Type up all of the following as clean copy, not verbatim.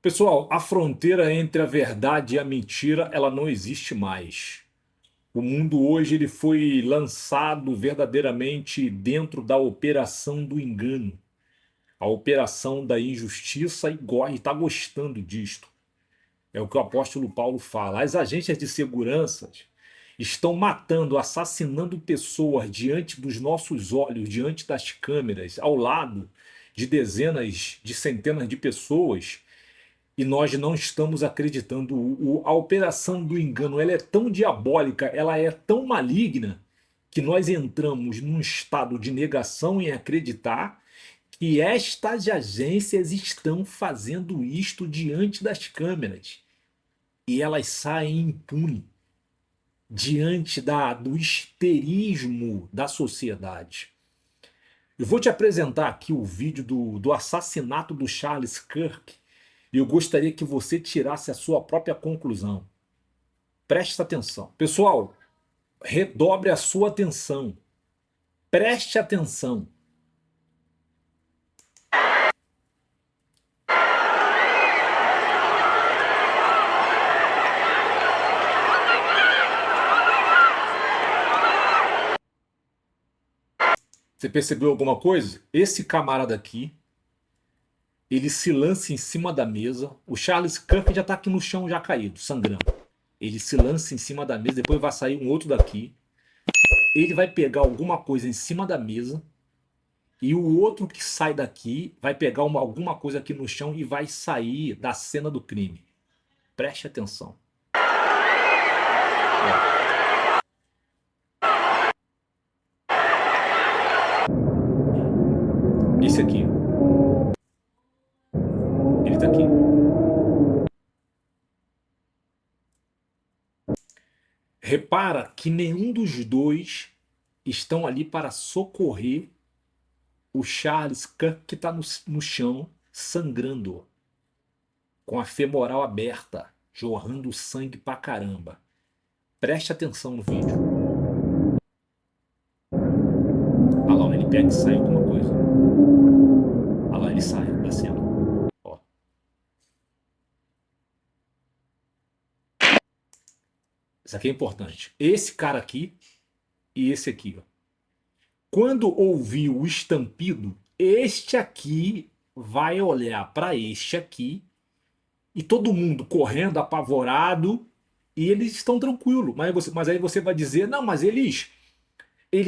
Pessoal, a fronteira entre a verdade e a mentira, ela não existe mais. O mundo hoje ele foi lançado verdadeiramente dentro da operação do engano, a operação da injustiça e está gostando disto. É o que o apóstolo Paulo fala. As agências de segurança estão matando, assassinando pessoas diante dos nossos olhos, diante das câmeras, ao lado de dezenas, de centenas de pessoas, e nós não estamos acreditando. A operação do engano, ela é tão diabólica, ela é tão maligna, que nós entramos num estado de negação em acreditar que estas agências estão fazendo isto diante das câmeras. E elas saem impunes diante do histerismo da sociedade. Eu vou te apresentar aqui o vídeo do assassinato do Charles Kirk e eu gostaria que você tirasse a sua própria conclusão. Preste atenção. Pessoal, redobre a sua atenção. Preste atenção. Você percebeu alguma coisa? Esse camarada aqui, ele se lança em cima da mesa. O Charles Kirk já está aqui no chão, já caído, sangrando. Ele se lança em cima da mesa, depois vai sair um outro daqui. Ele vai pegar alguma coisa em cima da mesa e o outro que sai daqui vai pegar alguma coisa aqui no chão e vai sair da cena do crime. Preste atenção. Ó. Esse aqui. Ele tá aqui. Repara que nenhum dos dois estão ali para socorrer o Charles Kirk, que está no chão, sangrando, com a femoral aberta, jorrando sangue pra caramba. Preste atenção no vídeo. Olha lá, ele pega e sai alguma coisa. Olha lá, ele sai da cena. Ó. Isso aqui é importante. Esse cara aqui e esse aqui, ó. Quando ouvir o estampido, este aqui vai olhar para este aqui e todo mundo correndo, apavorado, e eles estão tranquilos. Mas aí você vai dizer, não, mas eles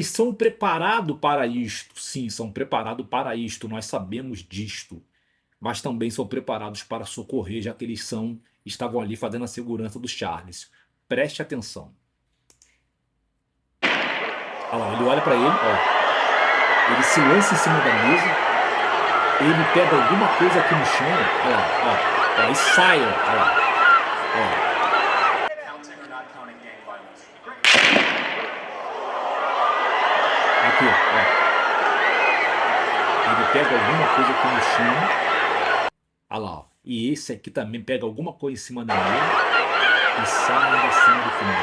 são preparados para isto. Sim, são preparados para isto, nós sabemos disto. Mas também são preparados para socorrer, já que estavam ali fazendo a segurança do Charles. Preste atenção. Olha lá, ele olha para ele, ó. Ele se lança em cima da mesa, ele pega alguma coisa aqui no chão, olha lá, ó, e sai, ó, olha lá, ó. Aqui, ó. Ele pega alguma coisa aqui no chão, olha lá, ó. E esse aqui também pega alguma coisa em cima da mesa e sai da cena do crime.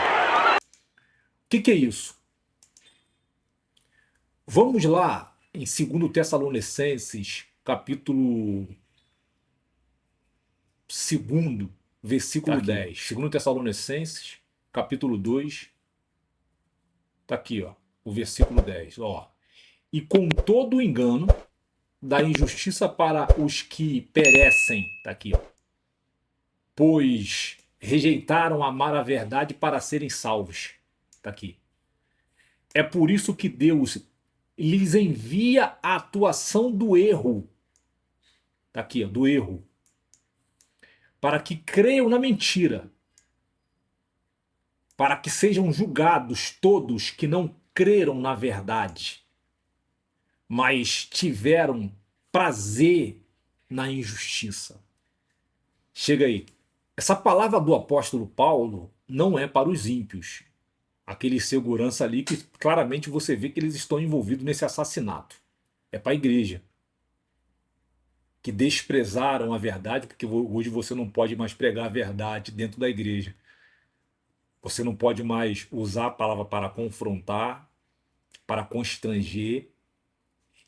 O que é isso? Vamos lá em 2 Tessalonicenses, capítulo 2, versículo 10. 2 Tessalonicenses, capítulo 2. Tá aqui, ó, o versículo 10, ó. E com todo o engano da injustiça para os que perecem, tá aqui, ó. Pois rejeitaram amar a verdade para serem salvos. Tá aqui. É por isso que Deus lhes envia a atuação do erro. Tá aqui, ó, do erro. Para que creiam na mentira. Para que sejam julgados todos que não creram na verdade, mas tiveram prazer na injustiça. Chega aí. Essa palavra do apóstolo Paulo não é para os ímpios. Aquele segurança ali que claramente você vê que eles estão envolvidos nesse assassinato. É para a igreja. Que desprezaram a verdade, porque hoje você não pode mais pregar a verdade dentro da igreja. Você não pode mais usar a palavra para confrontar, para constranger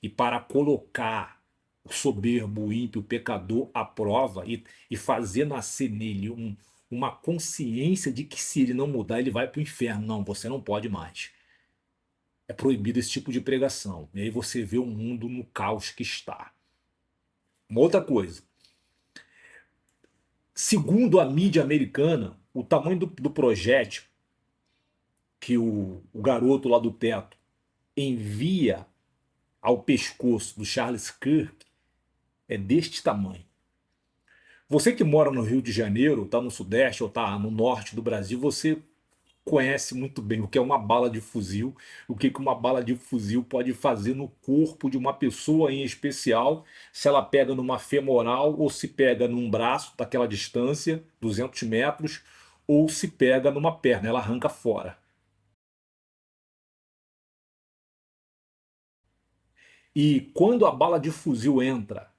e para colocar o soberbo, o ímpio, o pecador à prova e fazer nascer nele uma consciência de que se ele não mudar, ele vai para o inferno. Não, você não pode mais. É proibido esse tipo de pregação. E aí você vê o mundo no caos que está. Uma outra coisa. Segundo a mídia americana, o tamanho do projétil que o garoto lá do teto envia ao pescoço do Charles Kirk é deste tamanho. Você que mora no Rio de Janeiro, está no Sudeste ou está no Norte do Brasil, você conhece muito bem o que é uma bala de fuzil, o que uma bala de fuzil pode fazer no corpo de uma pessoa em especial, se ela pega numa femoral ou se pega num braço daquela distância, 200 metros, ou se pega numa perna, ela arranca fora. E quando a bala de fuzil entra,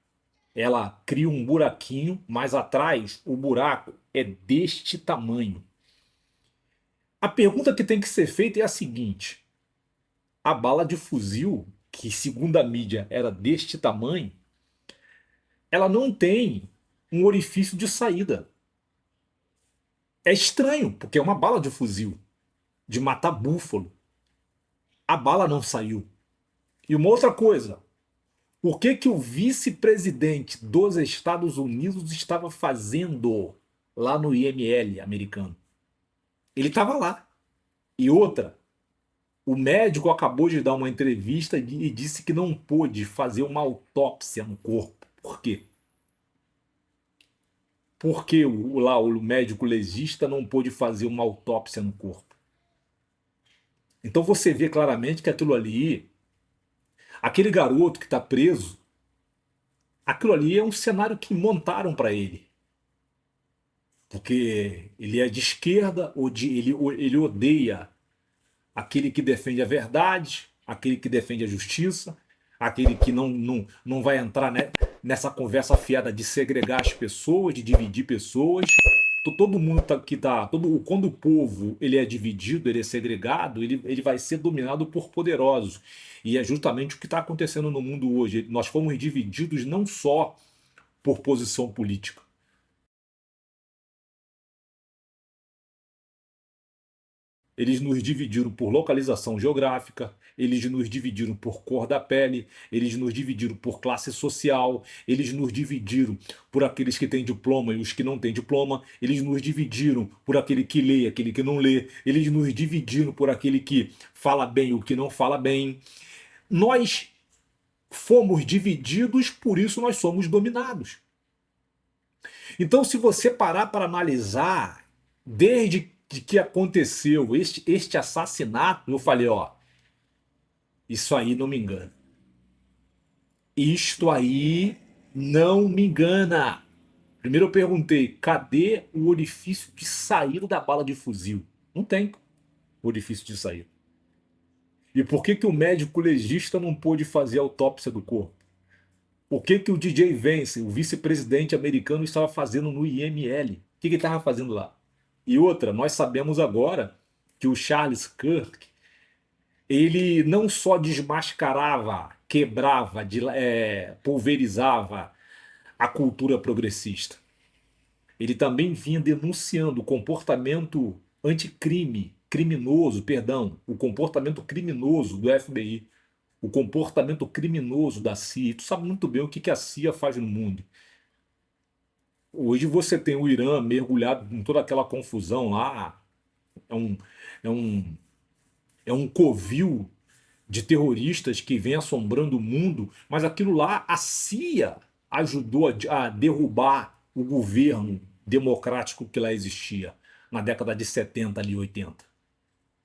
ela cria um buraquinho, mas atrás o buraco é deste tamanho. A pergunta que tem que ser feita é a seguinte: a bala de fuzil, que segundo a mídia era deste tamanho, ela não tem um orifício de saída. É estranho, porque é uma bala de fuzil, de matar búfalo. A bala não saiu. E uma outra coisa, o que o vice-presidente dos Estados Unidos estava fazendo lá no IML americano? Ele estava lá. E outra, o médico acabou de dar uma entrevista e disse que não pôde fazer uma autópsia no corpo. Por quê? Porque o médico legista não pôde fazer uma autópsia no corpo. Então você vê claramente que aquilo ali, aquele garoto que está preso, aquilo ali é um cenário que montaram para ele. Porque ele é de esquerda, ele odeia aquele que defende a verdade, aquele que defende a justiça, aquele que não vai entrar nessa conversa fiada de segregar as pessoas, de dividir pessoas. Todo mundo quando o povo ele é dividido, ele é segregado, ele vai ser dominado por poderosos. E é justamente o que está acontecendo no mundo hoje. Nós fomos divididos não só por posição política. Eles nos dividiram por localização geográfica, eles nos dividiram por cor da pele, eles nos dividiram por classe social, eles nos dividiram por aqueles que têm diploma e os que não têm diploma, eles nos dividiram por aquele que lê e aquele que não lê, eles nos dividiram por aquele que fala bem e o que não fala bem. Nós fomos divididos, por isso nós somos dominados. Então, se você parar para analisar, desde que aconteceu este assassinato, eu falei, ó, isso aí não me engana. Isto aí não me engana. Primeiro eu perguntei, cadê o orifício de saída da bala de fuzil? Não tem orifício de saída. E por que o médico legista não pôde fazer a autópsia do corpo? Por que o DJ Vance, o vice-presidente americano, estava fazendo no IML? O que ele estava fazendo lá? E outra, nós sabemos agora que o Charles Kirk, ele não só desmascarava, quebrava, pulverizava a cultura progressista. Ele também vinha denunciando o comportamento anticrime, criminoso, perdão, o comportamento criminoso do FBI, o comportamento criminoso da CIA. Tu sabe muito bem o que a CIA faz no mundo. Hoje você tem o Irã mergulhado em toda aquela confusão lá. É um, é um, é um covil de terroristas que vem assombrando o mundo, mas aquilo lá a CIA ajudou a derrubar o governo democrático que lá existia na década de 70 ali 80.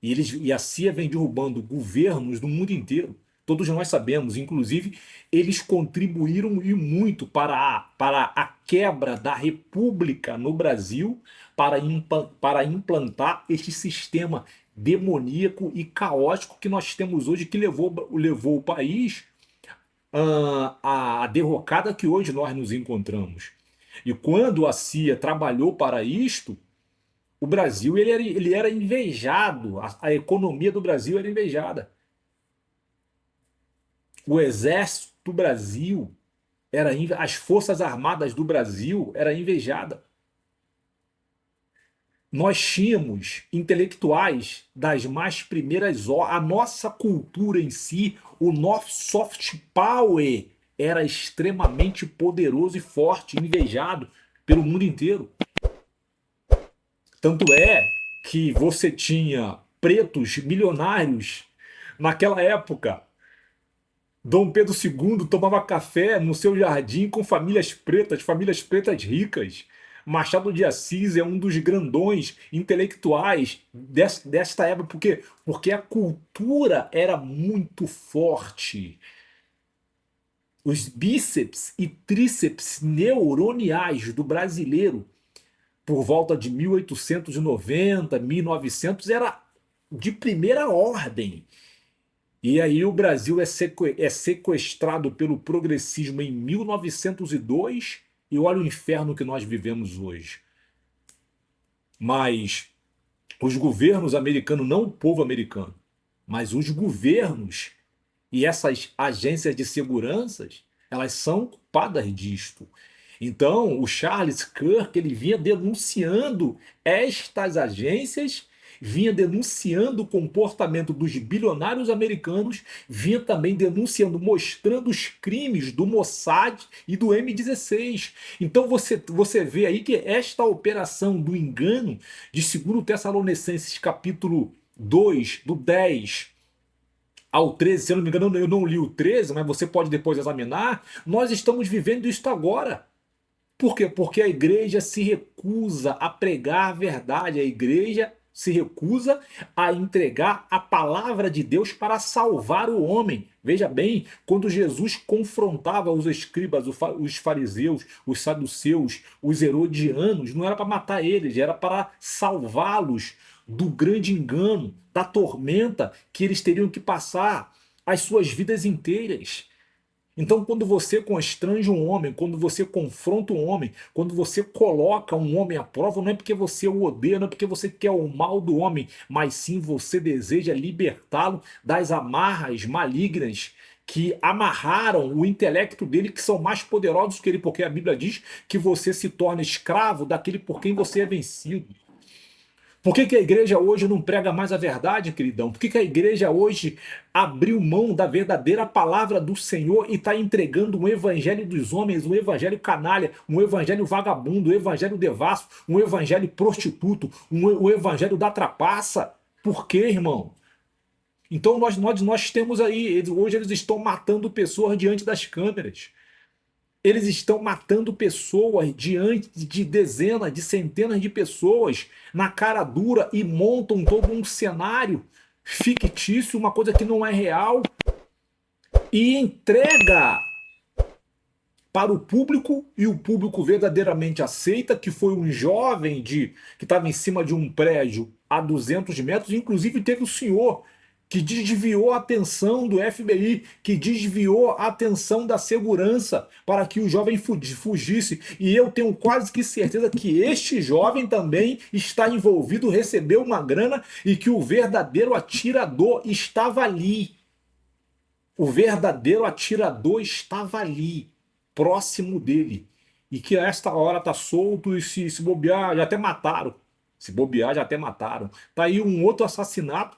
E a CIA vem derrubando governos do mundo inteiro. Todos nós sabemos, inclusive, eles contribuíram e muito para a quebra da República no Brasil, para implantar este sistema demoníaco e caótico que nós temos hoje, que levou o país à derrocada que hoje nós nos encontramos. E quando a CIA trabalhou para isto, o Brasil ele era invejado, a economia do Brasil era invejada. O exército do Brasil As Forças Armadas do Brasil era invejada. Nós tínhamos intelectuais das mais primeiras horas. A nossa cultura em si, o nosso soft power era extremamente poderoso e forte, invejado pelo mundo inteiro. Tanto é que você tinha pretos milionários naquela época. Dom Pedro II tomava café no seu jardim com famílias pretas ricas. Machado de Assis é um dos grandões intelectuais desta época, porque a cultura era muito forte. Os bíceps e tríceps neuroniais do brasileiro, por volta de 1890, 1900, era de primeira ordem. E aí o Brasil é sequestrado pelo progressismo em 1902 e olha o inferno que nós vivemos hoje. Mas os governos americanos, não o povo americano, mas os governos e essas agências de segurança, elas são culpadas disto. Então, o Charles Kirk, ele vinha denunciando estas agências, vinha denunciando o comportamento dos bilionários americanos, vinha também denunciando, mostrando os crimes do Mossad e do M16. Então você vê aí que esta operação do engano de 2 Tessalonicenses capítulo 2, do 10 ao 13, se eu não me engano, eu não li o 13, mas você pode depois examinar, nós estamos vivendo isto agora. Por quê? Porque a igreja se recusa a pregar a verdade, a igreja se recusa a entregar a palavra de Deus para salvar o homem. Veja bem, quando Jesus confrontava os escribas, os fariseus, os saduceus, os herodianos, não era para matar eles, era para salvá-los do grande engano, da tormenta que eles teriam que passar as suas vidas inteiras. Então, quando você constrange um homem, quando você confronta um homem, quando você coloca um homem à prova, não é porque você o odeia, não é porque você quer o mal do homem, mas sim você deseja libertá-lo das amarras malignas que amarraram o intelecto dele, que são mais poderosos que ele, porque a Bíblia diz que você se torna escravo daquele por quem você é vencido. Por que a igreja hoje não prega mais a verdade, queridão? Por que a igreja hoje abriu mão da verdadeira palavra do Senhor e está entregando um evangelho dos homens, um evangelho canalha, um evangelho vagabundo, um evangelho devasso, um evangelho prostituto, um evangelho da trapaça? Por quê, irmão? Então nós temos aí, hoje eles estão matando pessoas diante das câmeras. Eles estão matando pessoas diante de dezenas, de centenas de pessoas na cara dura e montam todo um cenário fictício, uma coisa que não é real, e entrega para o público, e o público verdadeiramente aceita, que foi um jovem que estava em cima de um prédio a 200 metros, inclusive teve o senhor que desviou a atenção do FBI, que desviou a atenção da segurança para que o jovem fugisse. E eu tenho quase que certeza que este jovem também está envolvido, recebeu uma grana e que o verdadeiro atirador estava ali. O verdadeiro atirador estava ali, próximo dele. E que a esta hora está solto e se bobear, já até mataram. Se bobear, já até mataram. Tá aí um outro assassinato,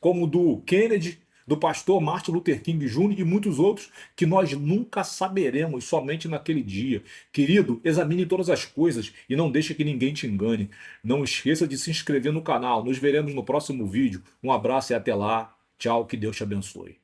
como o do Kennedy, do pastor Martin Luther King Jr. e muitos outros que nós nunca saberemos, somente naquele dia. Querido, examine todas as coisas e não deixe que ninguém te engane. Não esqueça de se inscrever no canal. Nos veremos no próximo vídeo. Um abraço e até lá. Tchau, que Deus te abençoe.